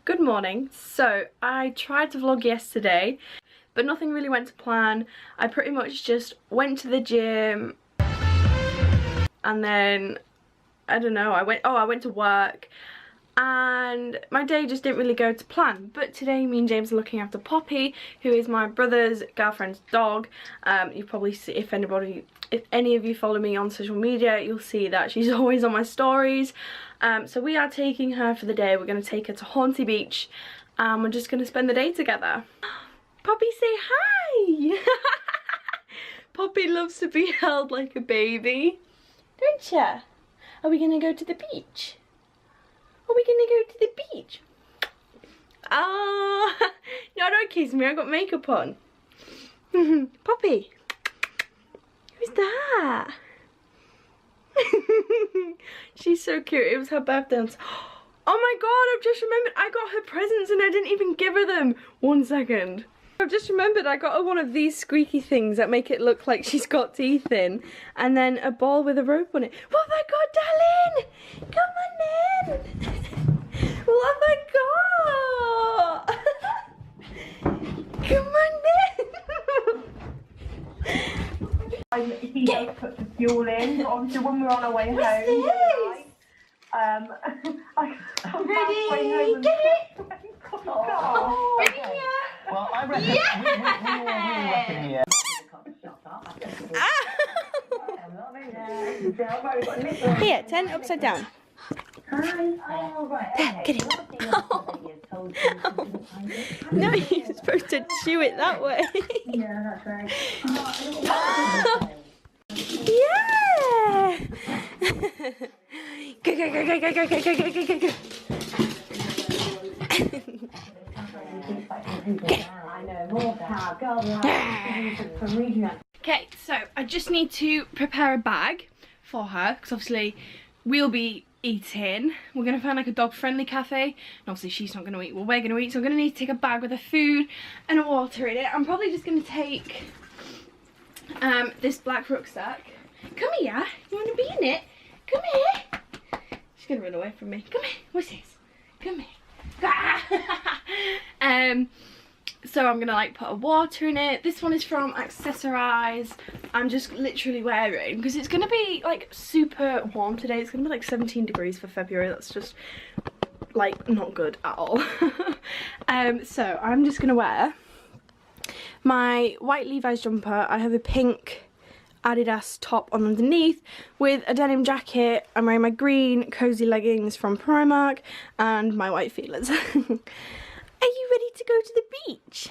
Good morning. So I tried to vlog yesterday, but nothing really went to plan. I pretty much just went to the gym and then I don't know, I went to work and my day just didn't really go to plan. But today me and James are looking after Poppy, who is my brother's girlfriend's dog. You probably see, if any of you follow me on social media, you'll see that she's always on my stories. So we are taking her for the day. We're going to take her to Haunty Beach and we're just going to spend the day together. Poppy, say hi! Poppy loves to be held like a baby, don't ya? Are we going to go to the beach? Are we going to go to the beach? Ah, no, don't kiss me, I've got makeup on. Poppy, who's that? She's so cute. It was her birthday. Oh my god, I've just remembered I got her presents and I didn't even give her them. 1 second. I've just remembered I got her one of these squeaky things that make it look like she's got teeth in, and then a ball with a rope on it. What have I got, darling? Come on in. What have I got? Come on in. He does put the fuel in, but obviously when we're on our way home, ready? Get it! Oh, ready? Yeah. Well, I reckon we all really reckon here. Here, turn it upside down. Oh, right. There, get it. Oh. No, you're supposed to chew it that way. Yeah, that's right. Yeah! Go, go, go, go, go, go, go, go, go, go, go. Okay, so I just need to prepare a bag for her, because obviously we'll be eating. We're going to find like a dog friendly cafe, and obviously she's not going to eat, well we're going to eat, so I'm going to need to take a bag with her food and a water in it. I'm probably just going to take this black rucksack. Come here, you want to be in it? Come here. She's going to run away from me. Come here, what's this? Come here. So I'm gonna like put a water in it. This one is from Accessorize. I'm just literally wearing, because it's gonna be like super warm today. It's gonna be like 17 degrees for February. That's just like not good at all. So I'm just gonna wear my white Levi's jumper. I have a pink Adidas top on underneath with a denim jacket. I'm wearing my green cozy leggings from Primark and my white feelers. Are you ready to go to the beach?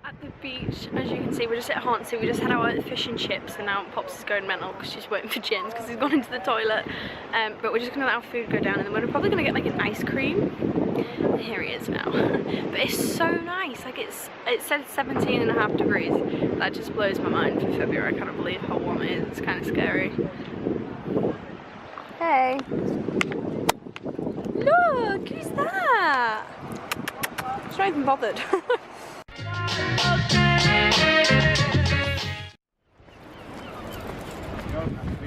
At the beach, as you can see, we're just at Haunty. We just had our fish and chips, and now Pops is going mental because she's waiting for James because he's gone into the toilet. But we're just gonna let our food go down, and then we're probably gonna get like an ice cream. And here he is now. But it's so nice. Like it said 17.5 degrees. That just blows my mind for February. I can't believe how warm it is. It's kind of scary. Hey. Look, who's that? She's not even bothered.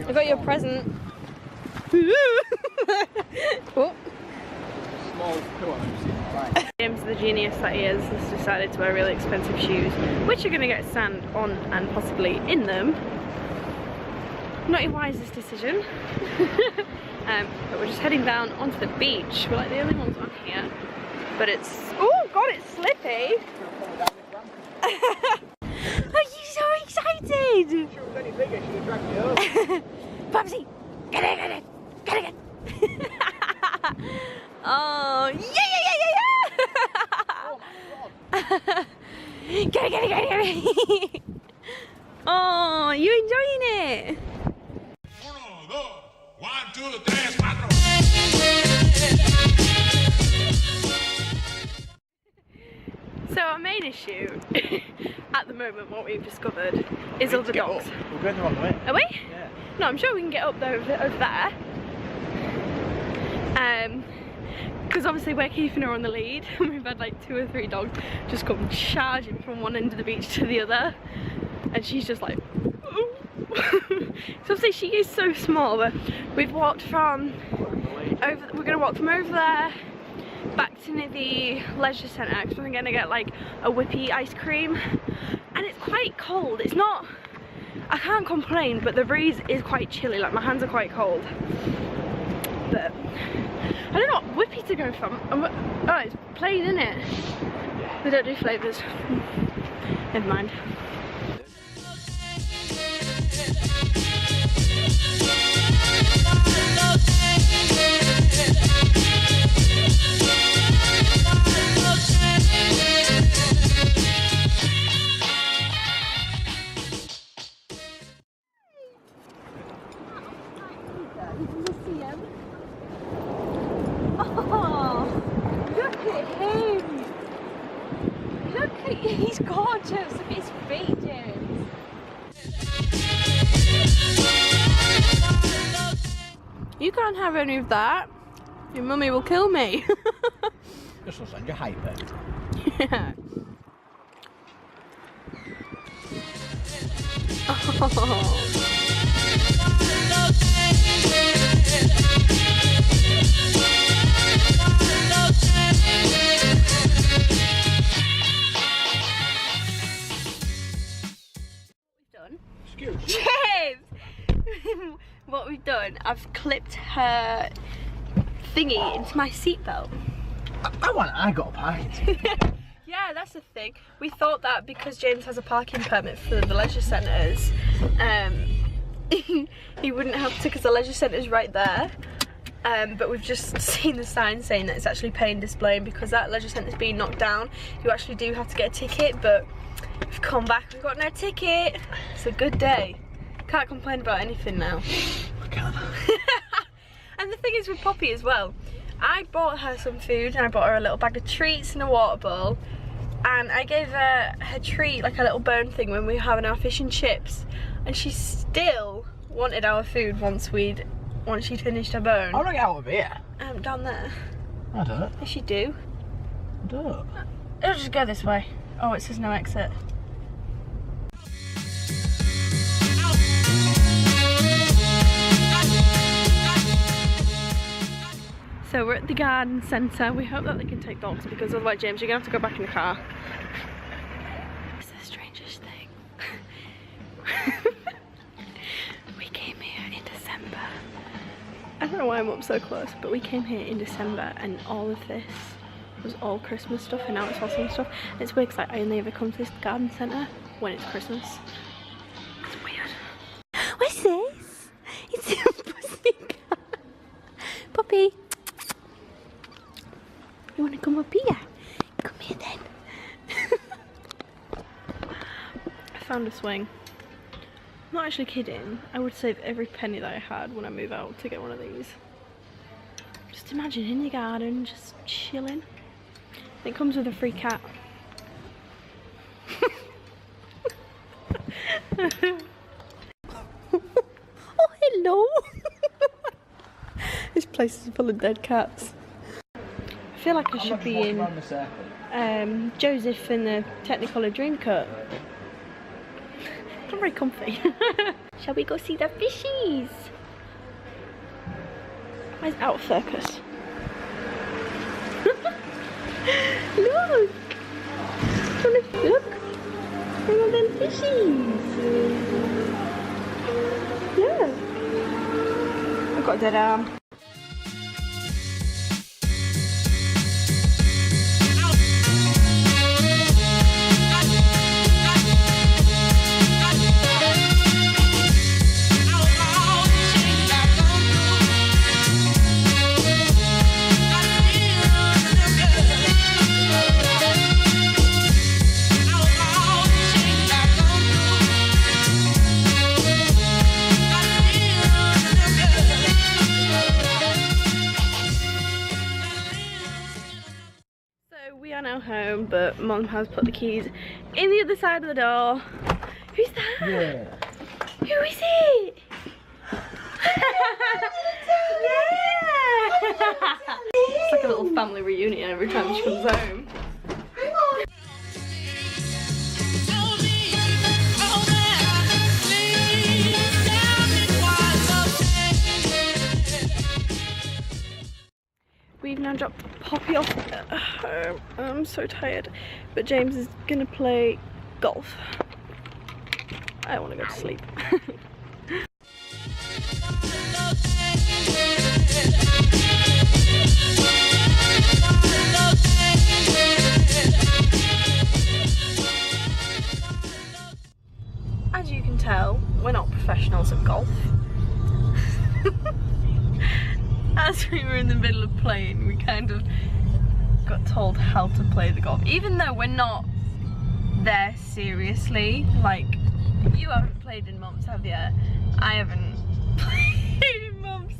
I got your present. Oh. James, the genius that he is, has decided to wear really expensive shoes, which are going to get sand on and possibly in them. Not your wisest decision. But we're just heading down onto the beach. We're like the only ones on here. But it's, oh god, it's slippy. Are you so excited? If she was any bigger, she'd have dragged me over. Popsy, get it, get it, get it, get it. Oh, yeah. Oh my god. Get it, get it, get it, get it. Oh, you enjoying it? 1, 2, 3, 4. So our main issue at the moment, what we've discovered, is all the dogs. We're going the wrong way. Are we? Yeah. No, I'm sure we can get up there over there. because obviously we're keeping her on the lead. We've had like 2 or 3 dogs just come charging from one end of the beach to the other, and she's just like so obviously she is so small, but we've walked from over, we're gonna walk from over there back to near the leisure centre because we're gonna get like a whippy ice cream, and it's quite cold. It's not, I can't complain, but the breeze is quite chilly, like my hands are quite cold. But I don't know what whippy to go from. Oh, it's plain, isn't it? They don't do flavours. Never mind. He's gorgeous. Look at his feet, James. You can't have any of that. Your mummy will kill me. This will send you hyper. Yeah. Oh. James! What we've done, I've clipped her thingy into my seatbelt. I got a parking. Yeah, that's the thing. We thought that because James has a parking permit for the leisure centres, he wouldn't have to, because the leisure centre is right there. But we've just seen the sign saying that it's actually pay and display, and because that leisure centre is being knocked down, you actually do have to get a ticket, but we've come back, we've got no ticket. It's a good day. Can't complain about anything now. I can't. And the thing is with Poppy as well, I bought her some food and I bought her a little bag of treats and a water bowl, and I gave her treat, like a little bone thing, when we were having our fish and chips, and she still wanted our food once she'd finished her bone. How do I get out of here? Down there. I don't. Yes you do. I don't. It'll just go this way. Oh, it says no exit. So we're at the garden centre. We hope that they can take dogs, because otherwise, James, you're gonna have to go back in the car. It's the strangest thing. We came here in December. I don't know why I'm up so close, but we came here in December and all of this was all Christmas stuff, and now it's all summer stuff. And it's weird because I only ever come to this garden centre when it's Christmas. It's weird. What's this? It's a pussycat. Puppy. You want to come up here? Come here then. I found a swing. I'm not actually kidding. I would save every penny that I had when I move out to get one of these. Just imagine in the garden, just chilling. It comes with a free cat. Oh, hello. This place is full of dead cats. I feel like I should be in Joseph in the Technicolor Dreamcoat. I'm very comfy. Shall we go see the fishies? Where's Out Circus? Look! Look! Look at them fishies! Yeah! I've got a dead arm. Home, but Mum has put the keys in the other side of the door. Who's that? Yeah. Who is it? Yeah! It's like a little family reunion every time she comes home. We've now dropped Poppy off at home. I'm so tired. But James is gonna play golf. I want to go to sleep. As you can tell, we're not professionals at golf. As we were in the middle of playing, we kind of got told how to play the golf. Even though we're not there seriously, like, you haven't played in months, have you? I haven't played in months.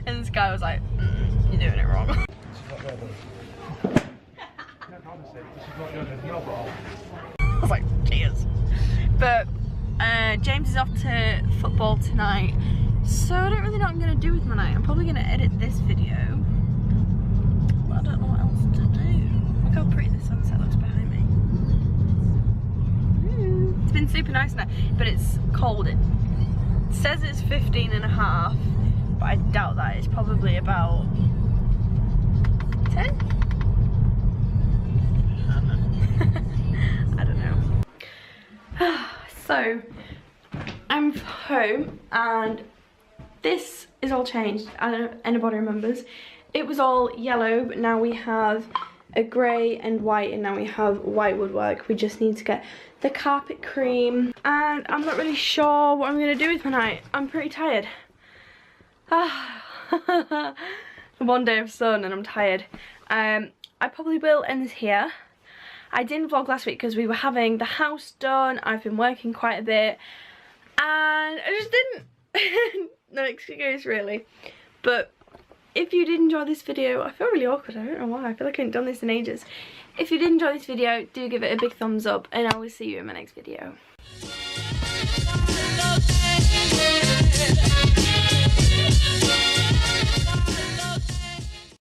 And this guy was like, you're doing it wrong. I was like, cheers. But James is off to football tonight, so I don't really know what I'm going to do with my night. I'm probably going to edit this video, but I don't know what else to do. Look how pretty the sunset looks behind me. It's been super nice tonight, but it's cold. It says it's 15.5, but I doubt that. It's probably about 10? I don't know. So, I'm home and this is all changed. I don't know if anybody remembers. It was all yellow, but now we have a grey and white, and now we have white woodwork. We just need to get the carpet cream, and I'm not really sure what I'm going to do with my night. I'm pretty tired. One day of sun and I'm tired. I probably will end this here. I didn't vlog last week because we were having the house done. I've been working quite a bit and I just didn't. No excuse really. But if you did enjoy this video, I feel really awkward. I don't know why. I feel like I haven't done this in ages. If you did enjoy this video, do give it a big thumbs up and I will see you in my next video.